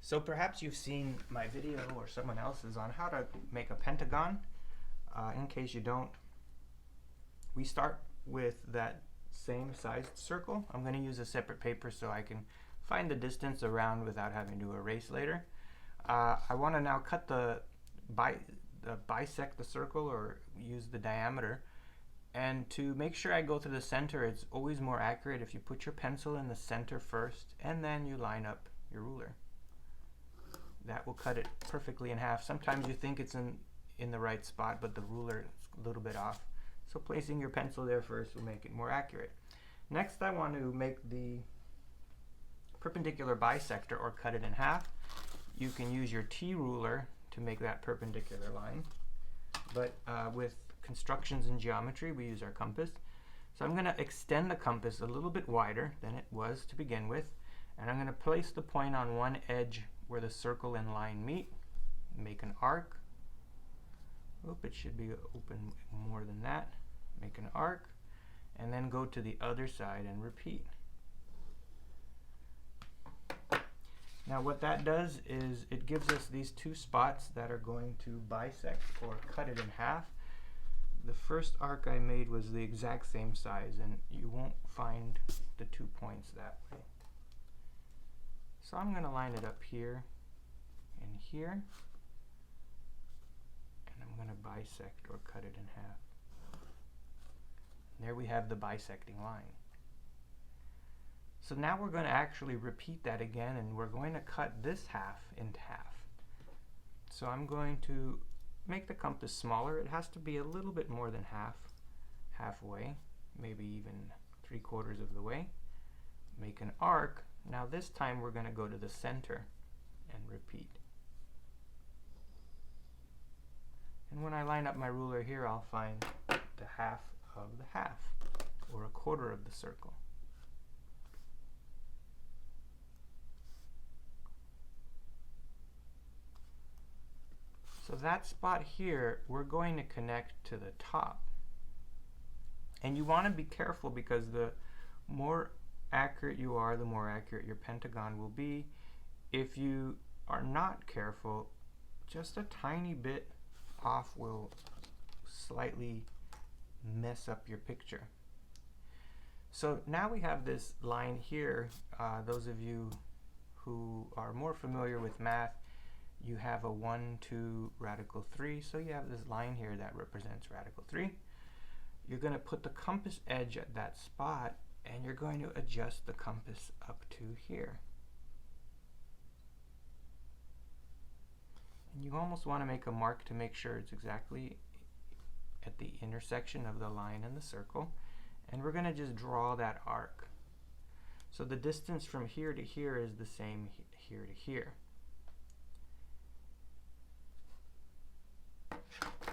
So perhaps you've seen my video or someone else's on how to make a pentagon. In case you don't, we start with that same sized circle. I'm going to use a separate paper so I can find the distance around without having to erase later. I want to now cut bisect the circle or use the diameter. And to make sure I go to the center, it's always more accurate if you put your pencil in the center first and then you line up your ruler. That will cut it perfectly in half. Sometimes you think it's in the right spot, but the ruler is a little bit off. So placing your pencil there first will make it more accurate. Next, I want to make the perpendicular bisector or cut it in half. You can use your T ruler to make that perpendicular line. But with constructions in geometry, we use our compass. So I'm going to extend the compass a little bit wider than it was to begin with. And I'm going to place the point on one edge where the circle and line meet. Make an arc. Oop, it should be open more than that. Make an arc. And then go to the other side and repeat. Now what that does is it gives us these two spots that are going to bisect or cut it in half. The first arc I made was the exact same size, and you won't find the 2 points that way. So I'm going to line it up here and here, and I'm going to bisect or cut it in half. And there we have the bisecting line. So now we're going to actually repeat that again, and we're going to cut this half in half. So I'm going to make the compass smaller. It has to be a little bit more than halfway, maybe even 3/4 of the way. Make an arc. Now this time we're going to go to the center and repeat. And when I line up my ruler here, I'll find the half of the half, or 1/4 of the circle. So that spot here, we're going to connect to the top. And you want to be careful, because the more accurate you are, the more accurate your pentagon will be. If you are not careful, just a tiny bit off will slightly mess up your picture. So now we have this line here. Those of you who are more familiar with math, you have a 1, 2, radical 3. So you have this line here that represents radical 3. You're going to put the compass edge at that spot, and you're going to adjust the compass up to here. And you almost want to make a mark to make sure it's exactly at the intersection of the line and the circle. And we're going to just draw that arc. So the distance from here to here is the same here to here.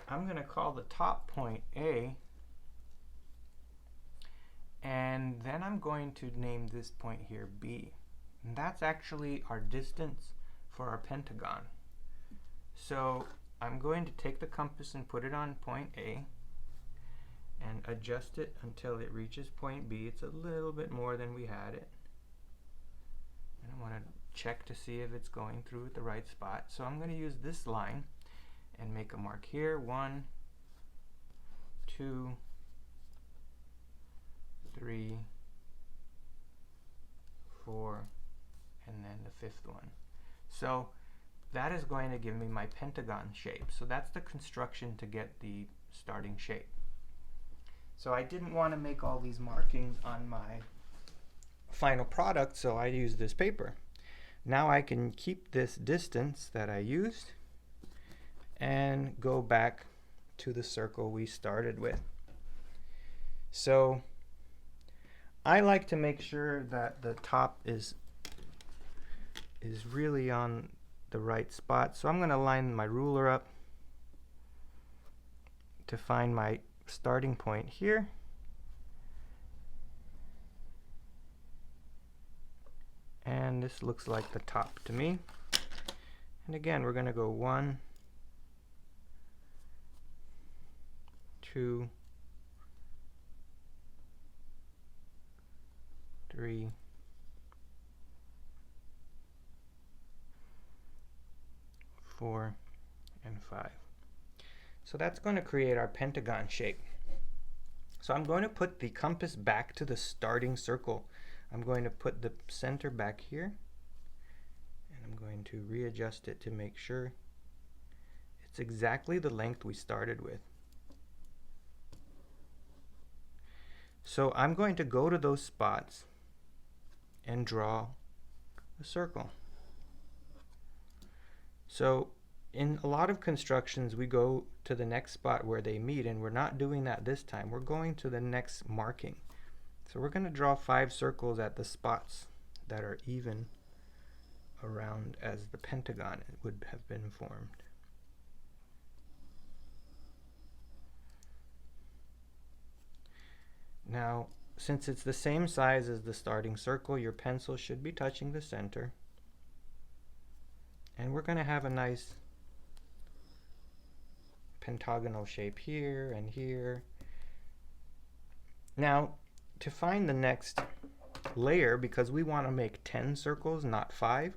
I'm going to call the top point A, and then I'm going to name this point here B. And that's actually our distance for our pentagon. So I'm going to take the compass and put it on point A and adjust it until it reaches point B. It's a little bit more than we had it. And I want to check to see if it's going through at the right spot. So I'm going to use this line and make a mark here. 1, 2, 3, 4, and then the 5th one. So that is going to give me my pentagon shape. So that's the construction to get the starting shape. So I didn't want to make all these markings on my final product, so I used this paper. Now I can keep this distance that I used and go back to the circle we started with. So I like to make sure that the top is really on the right spot. So I'm going to line my ruler up to find my starting point here. And this looks like the top to me. And again, we're going to go 1, 2, 3, 4, and 5. So that's going to create our pentagon shape. So I'm going to put the compass back to the starting circle. I'm going to put the center back here, and I'm going to readjust it to make sure it's exactly the length we started with. So I'm going to go to those spots and draw a circle. So in a lot of constructions, we go to the next spot where they meet, and we're not doing that this time. We're going to the next marking. So we're going to draw 5 circles at the spots that are even around as the pentagon would have been formed. Now, since it's the same size as the starting circle, your pencil should be touching the center. And we're going to have a nice pentagonal shape here and here. Now, to find the next layer, because we want to make 10 circles, not 5,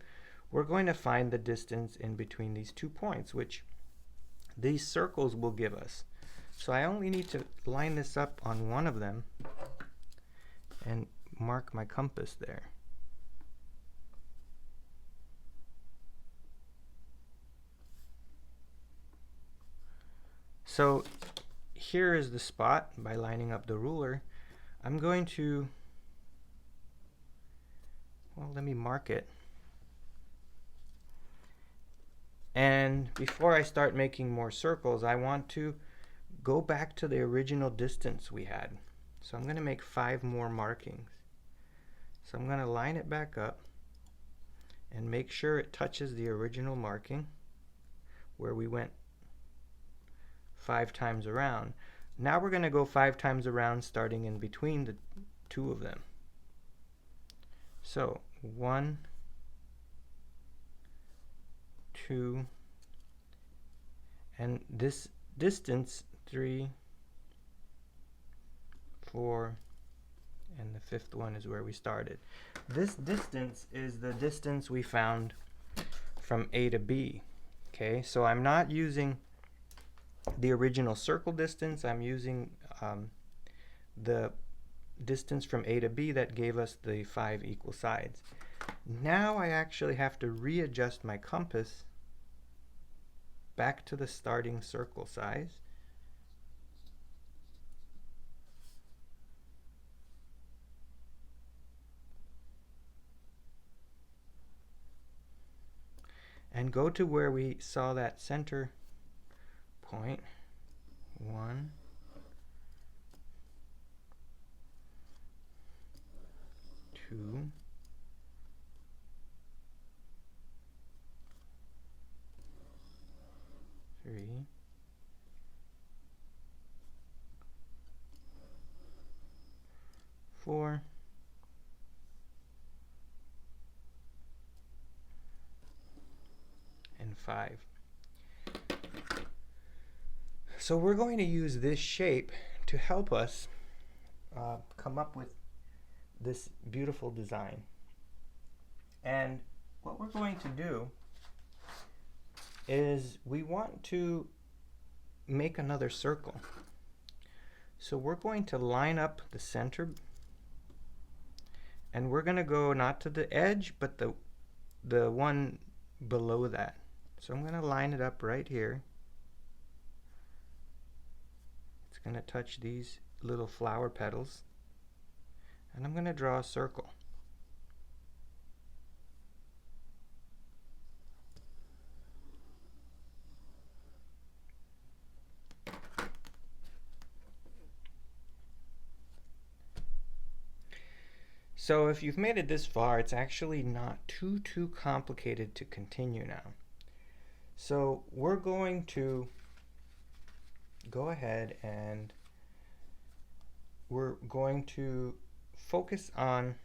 we're going to find the distance in between these 2 points, which these circles will give us. So I only need to line this up on one of them and mark my compass there. So here is the spot. By lining up the ruler, I'm going to, well, let me mark it. And before I start making more circles, I want to go back to the original distance we had. So I'm going to make 5 more markings. So I'm going to line it back up and make sure it touches the original marking where we went 5 times around. Now we're going to go 5 times around, starting in between the 2 of them. So 1, 2, and this distance 3, 4, and the 5th one is where we started. This distance is the distance we found from A to B. Okay, so I'm not using the original circle distance. I'm using the distance from A to B that gave us the 5 equal sides. Now I actually have to readjust my compass back to the starting circle size. And go to where we saw that center point. 1, 2, 3, 4, and 5. So we're going to use this shape to help us come up with this beautiful design. And what we're going to do is we want to make another circle. So we're going to line up the center, and we're going to go not to the edge, but the one below that. So I'm going to line it up right here. It's going to touch these little flower petals, and I'm going to draw a circle. So if you've made it this far, it's actually not too complicated to continue now. So we're going to go ahead and we're going to focus on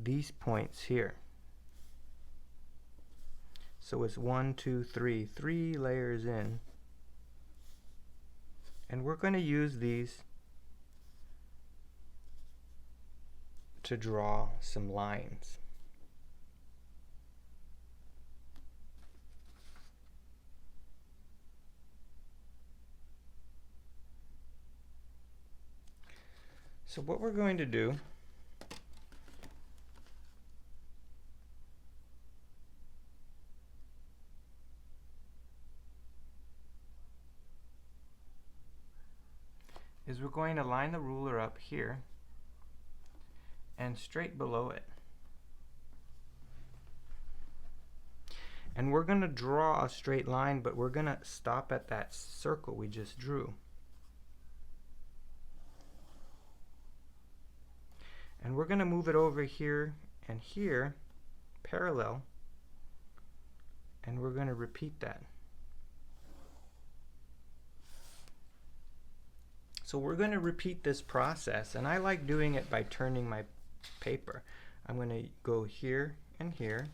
these points here. So it's 1, 2, 3, 3 layers in, and we're going to use these to draw some lines. So what we're going to do is we're going to line the ruler up here and straight below it. And we're going to draw a straight line, but we're going to stop at that circle we just drew. And we're going to move it over here and here, parallel, and we're going to repeat that. So we're going to repeat this process, and I like doing it by turning my paper. I'm going to go here and here.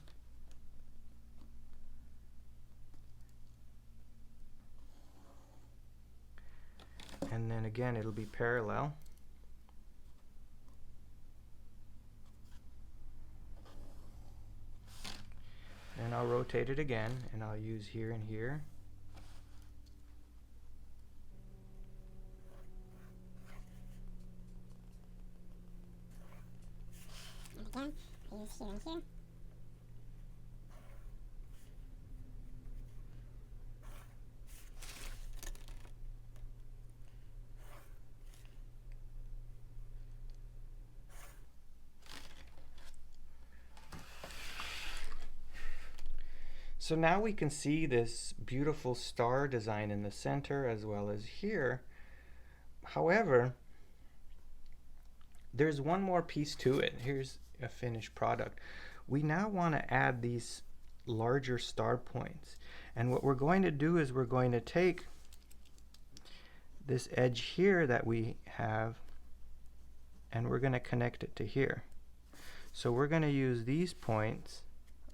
And then again, it'll be parallel. And I'll rotate it again, and I'll use here and here. And again, I use here and here. So now we can see this beautiful star design in the center as well as here. However, there's one more piece to it. Here's a finished product. We now want to add these larger star points. And what we're going to do is we're going to take this edge here that we have, and we're going to connect it to here. So we're going to use these points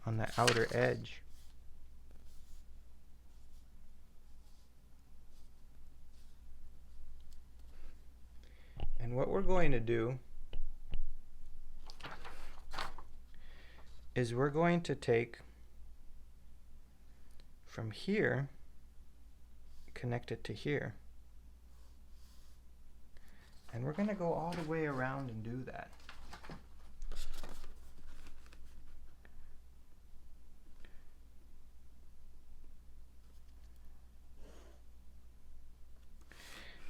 on the outer edge. And what we're going to do is we're going to take from here, connect it to here. And we're going to go all the way around and do that.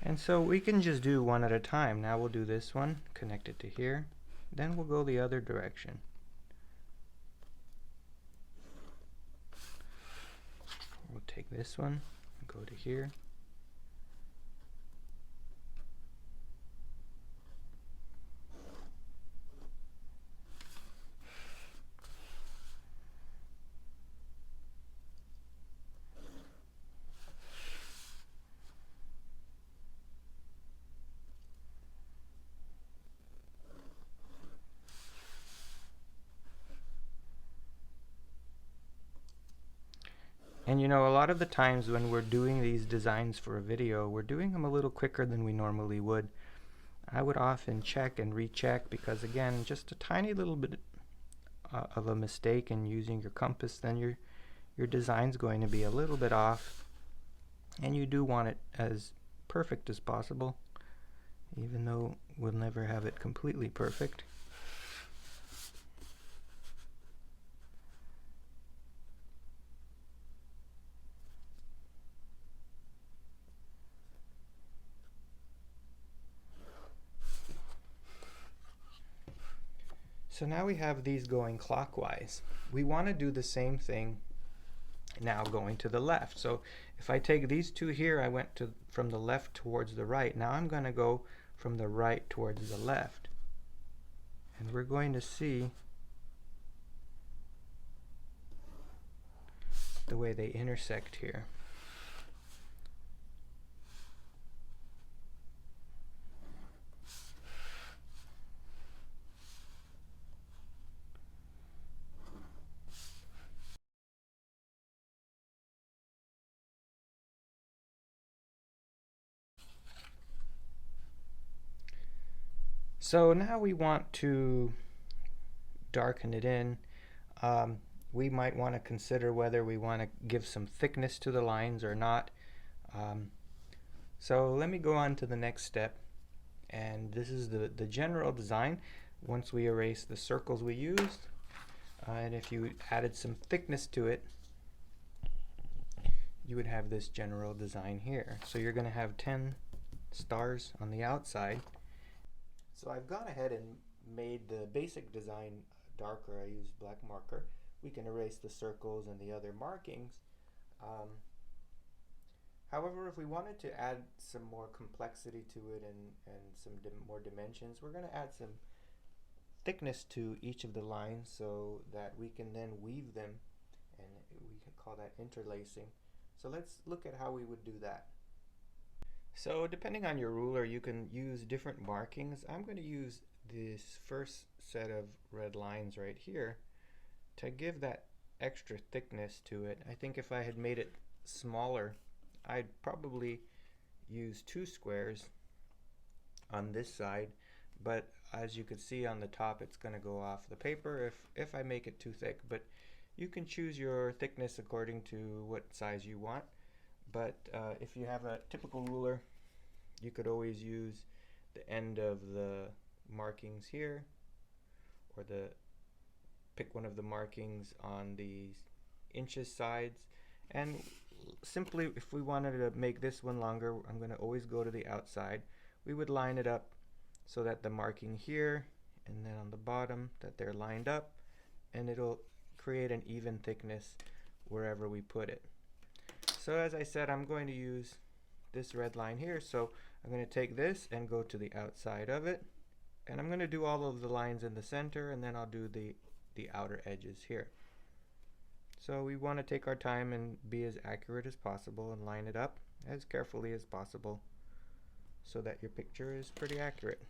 And so we can just do one at a time. Now we'll do this one, connect it to here, then we'll go the other direction. We'll take this one, go to here. And you know, a lot of the times when we're doing these designs for a video, we're doing them a little quicker than we normally would. I would often check and recheck because, again, just a tiny little bit of a mistake in using your compass, then your design's going to be a little bit off, and you do want it as perfect as possible, even though we'll never have it completely perfect. So now we have these going clockwise. We want to do the same thing now going to the left. So if I take these two here, I went from the left towards the right. Now I'm going to go from the right towards the left. And we're going to see the way they intersect here. So now we want to darken it in. We might want to consider whether we want to give some thickness to the lines or not. So let me go on to the next step. And this is the general design once we erase the circles we used. And if you added some thickness to it, you would have this general design here. So you're going to have 10 stars on the outside. So I've gone ahead and made the basic design darker. I used black marker. We can erase the circles and the other markings. However, if we wanted to add some more complexity to it and some more dimensions, we're going to add some thickness to each of the lines so that we can then weave them, and we can call that interlacing. So let's look at how we would do that. So depending on your ruler, you can use different markings. I'm going to use this first set of red lines right here to give that extra thickness to it. I think if I had made it smaller, I'd probably use 2 squares on this side, but as you can see on the top, it's going to go off the paper if I make it too thick. But you can choose your thickness according to what size you want. But if you have a typical ruler, you could always use the end of the markings here, or pick one of the markings on the inches sides. And simply, if we wanted to make this one longer, I'm going to always go to the outside. We would line it up so that the marking here and then on the bottom, that they're lined up, and it'll create an even thickness wherever we put it. So as I said, I'm going to use this red line here, so I'm going to take this and go to the outside of it, and I'm going to do all of the lines in the center, and then I'll do the outer edges here. So we want to take our time and be as accurate as possible and line it up as carefully as possible so that your picture is pretty accurate.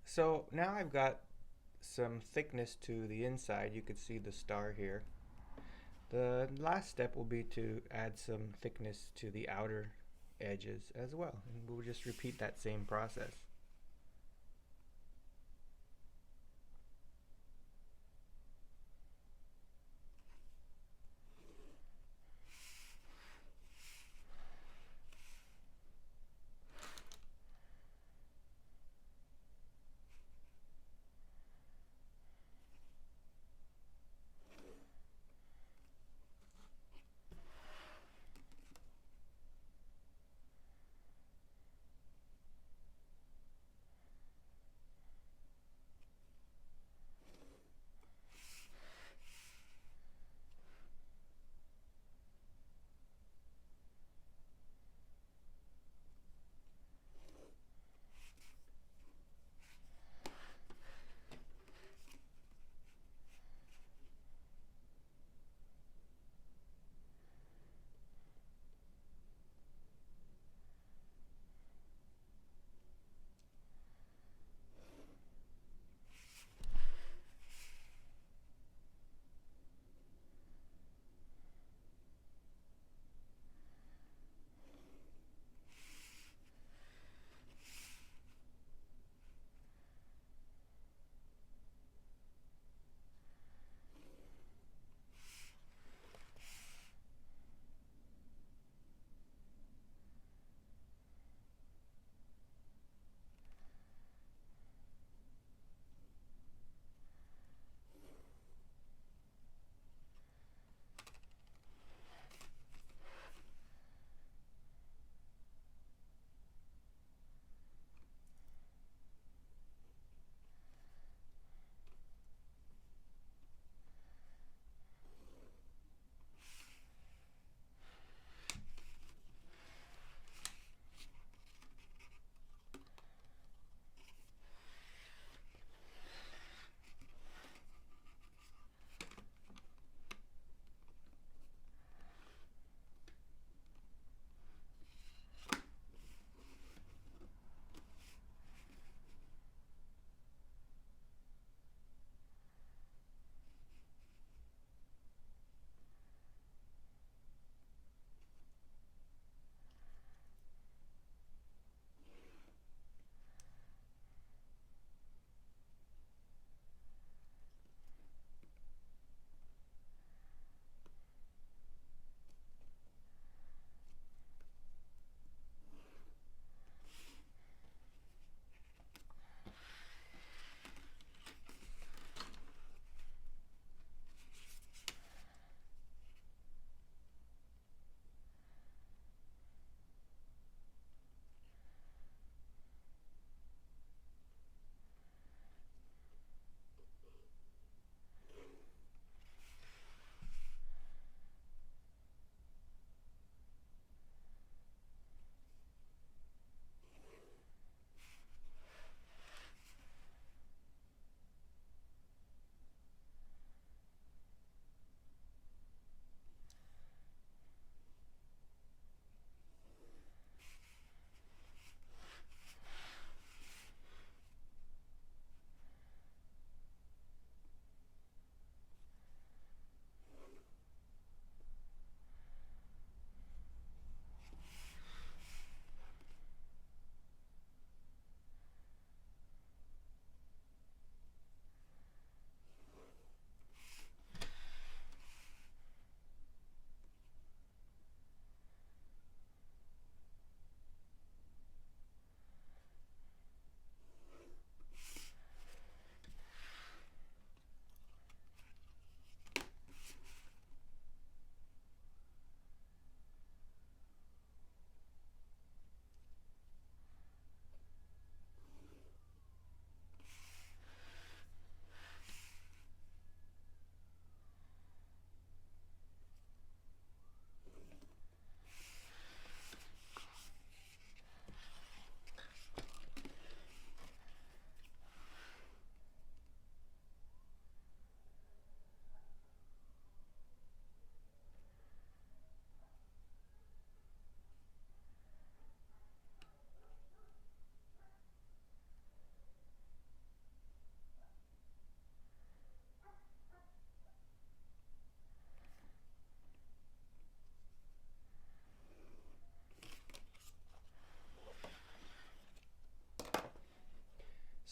So now I've got some thickness to the inside. You could see the star here. The last step will be to add some thickness to the outer edges as well, and we'll just repeat that same process.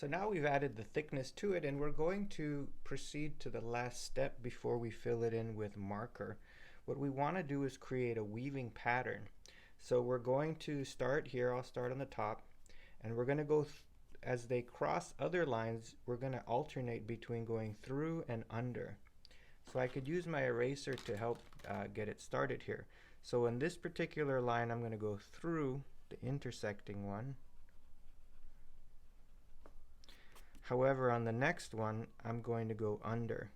So now we've added the thickness to it, and we're going to proceed to the last step before we fill it in with marker. What we want to do is create a weaving pattern. So we're going to start here. I'll start on the top, and we're going to go as they cross other lines, we're going to alternate between going through and under. So I could use my eraser to help get it started here. So in this particular line, I'm going to go through the intersecting one. However, on the next one, I'm going to go under.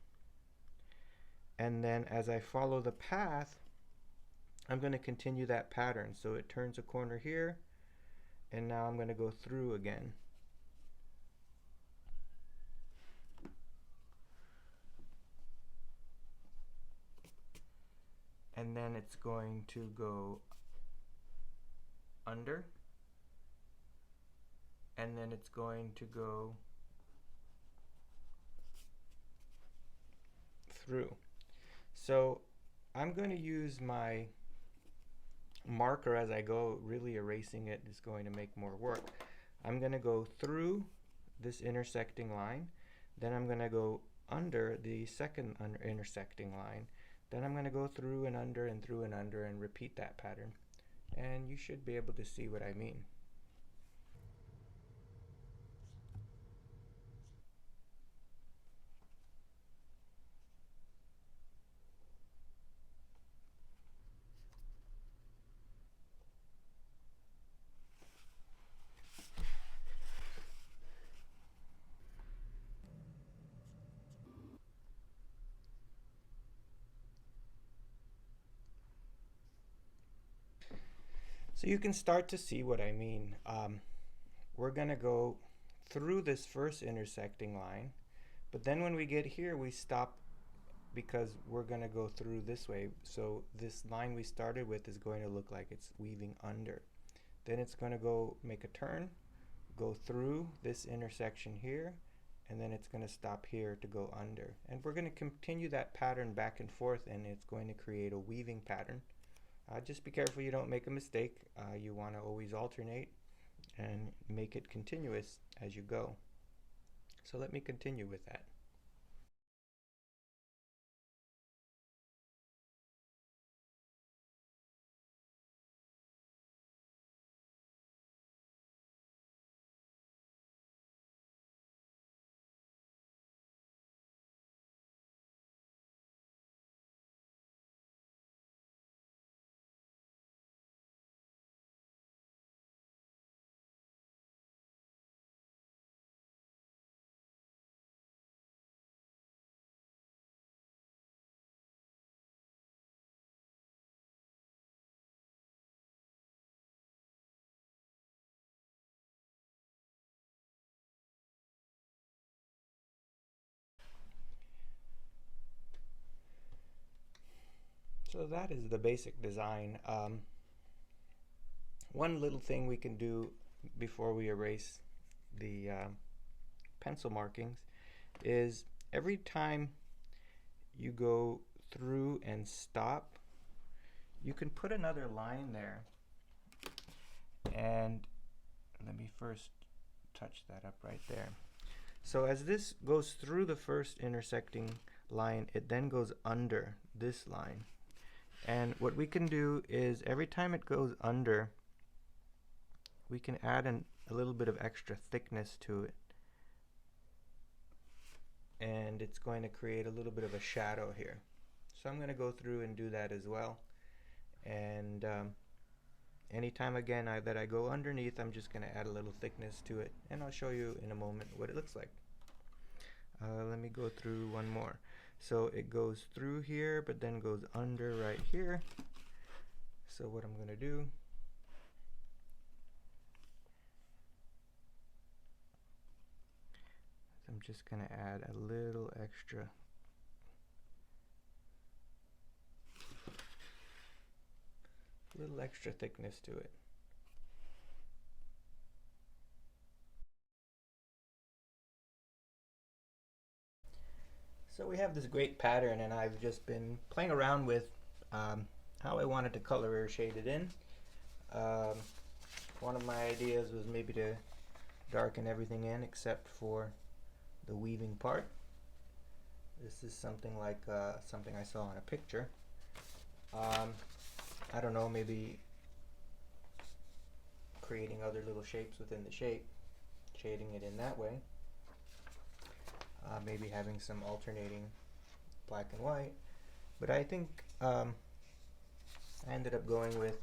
And then as I follow the path, I'm going to continue that pattern. So it turns a corner here, and now I'm going to go through again. And then it's going to go under, and then it's going to go through. So I'm going to use my marker as I go. Really erasing it is going to make more work. I'm going to go through this intersecting line, then I'm going to go under the second intersecting line, then I'm going to go through and under and through and under and repeat that pattern, and you should be able to see what I mean. So you can start to see what I mean. We're going to go through this first intersecting line, but then when we get here we stop because we're going to go through this way. So this line we started with is going to look like it's weaving under. Then it's going to go make a turn, go through this intersection here, and then it's going to stop here to go under. And we're going to continue that pattern back and forth, and it's going to create a weaving pattern. Just be careful you don't make a mistake. You want to always alternate and make it continuous as you go. So let me continue with that. So that is the basic design. One little thing we can do before we erase the pencil markings is every time you go through and stop, you can put another line there. And let me first touch that up right there. So as this goes through the first intersecting line, it then goes under this line. And what we can do is every time it goes under, we can add a little bit of extra thickness to it. And it's going to create a little bit of a shadow here. So I'm going to go through and do that as well. And anytime again that I go underneath, I'm just going to add a little thickness to it. And I'll show you in a moment what it looks like. Let me go through one more. So it goes through here, but then goes under right here. So what I'm going to do, I'm just going to add a little extra thickness to it. So we have this great pattern, and I've just been playing around with how I wanted to color or shade it in. One of my ideas was maybe to darken everything in except for the weaving part. This is something like something I saw in a picture. I don't know, maybe creating other little shapes within the shape, shading it in that way. Maybe having some alternating black and white. But I think I ended up going with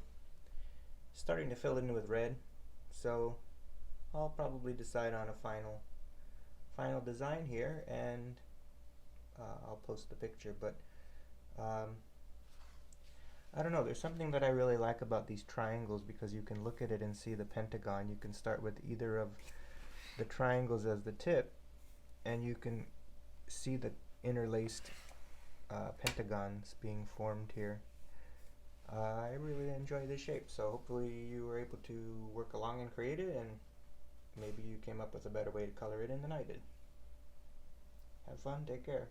starting to fill it in with red. So I'll probably decide on a final design here, and I'll post the picture. But I don't know, there's something that I really like about these triangles, because you can look at it and see the pentagon. You can start with either of the triangles as the tip, and you can see the interlaced pentagons being formed here. I really enjoy this shape, so hopefully you were able to work along and create it, and maybe you came up with a better way to color it in than I did. Have fun, take care.